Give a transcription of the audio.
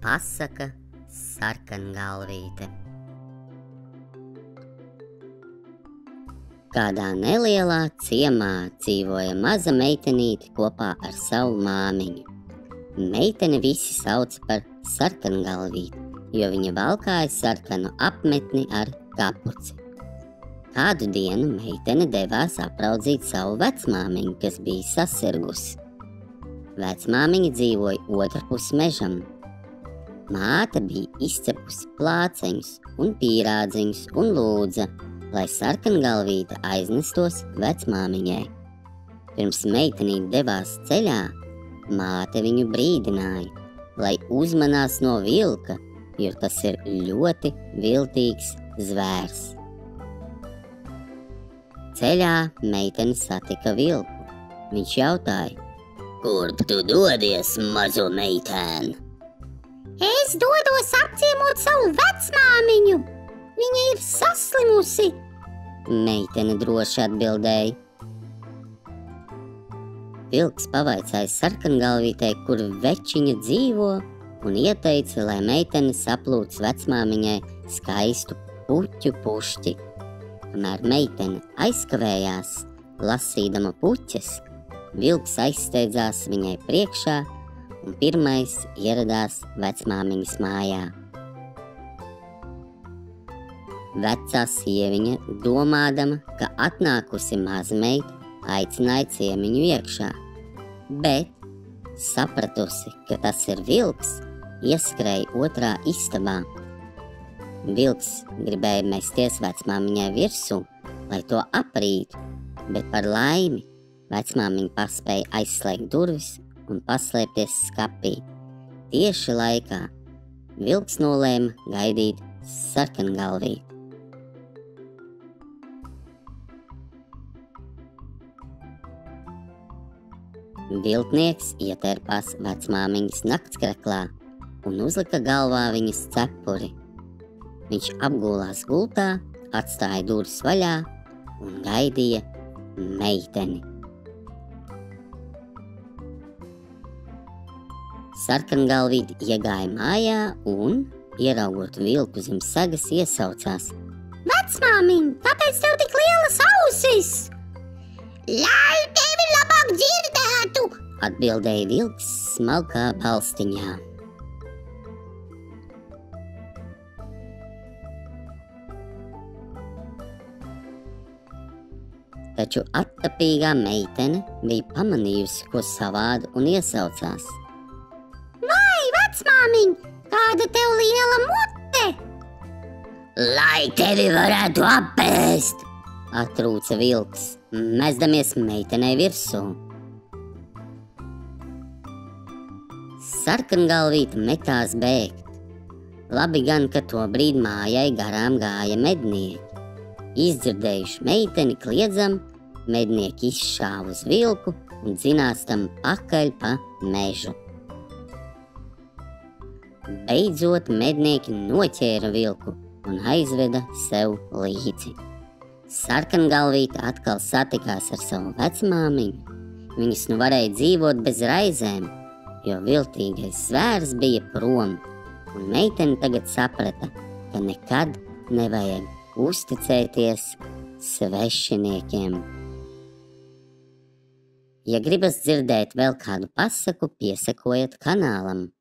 Pasaka Sarkangalvīte. Kādā nelielā ciemā dzīvoja maza meitenīte kopā ar savu māmiņu. Meiteni visi sauc par Sarkangalvīti, jo viņa valkāja sarkanu apmetni ar kapuci. Kādu dienu meitene devās apraudzīt savu vecmāmiņu, kas bija sasirgusi. Vecmāmiņa dzīvoja otrpus mežam. Māte bija izcepusi plāceņus un pīrādziņus un lūdza, lai Sarkangalvīte aiznestos vecmāmiņai. Pirms meitenīte devās ceļā, māte viņu brīdināja, lai uzmanās no vilka, jo tas ir ļoti viltīgs zvērs. Ceļā meitene satika vilku. Viņš jautāja: "Kurp tu dodies, mazo meitēn?" Es dodos apciemot savu vecmāmiņu. Viņa ir saslimusi. Meitene droši atbildēja. Vilks pavaicāja Sarkangalvītei, kur večiņa dzīvo, un ieteica, lai meitene saplūc vecmāmiņai skaistu puķu pušķi. Kamēr meitene aizkavējās, lasīdama puķes, vilks aizsteidzās viņai priekšā un pirmais ieradās vecmāmiņas mājā. Vecā sieviņa, domādama, ka atnākusi mazmeita, aicināja ciemiņu iekšā, bet, sapratusi, ka tas ir vilks, ieskrēja otrā istabā. Vilks gribēja mesties vecmāmiņai virsū, lai to aprītu, bet par laimi vecmāmiņa paspēja aizslēgt durvis un paslēpties skapī. Tieši laikā vilks nolēma gaidīt Sarkangalvīti. Viltnieks ietērpās vecmāmiņas naktskreklā un uzlika galvā viņas cepuri. Viņš apgulās gultā, atstāja durvis vaļā un gaidīja meiteni. Sarkangalvīte iegāja mājā un, ieraugot vilku zem sagas, iesaucās: Vecmāmiņ, kāpēc tev tik lielas ausis? Lai tevi labāk dzirdētu, atbildēja vilks smalkā balstiņā. Taču attapīgā meitene bija pamanījusi ko savādu un iesaucās: Vai, vecmāmiņ, kāda tev liela mute? Lai tevi varētu apēst, atrūca vilks, mesdamies meitenei virsū. Sarkangalvīte metās bēgt. Labi gan, ka to brīdi mājai garām gāja mednieki. Izdzirdējuši meiteni kliedzam, mednieki izšāva uz vilku un dzinās tam pakaļ pa mežu. Beidzot mednieki noķēra vilku un aizveda sev līdzi. Sarkangalvīte atkal satikās ar savu vecmāmiņu. Viņas nu varēja dzīvot bez raizēm, jo viltīgais zvērs bija prom, un meitene tagad saprata, ka nekad nevajag uzticēties svešiniekiem. Ja gribas dzirdēt vēl kādu pasaku, piesakojiet kanālam.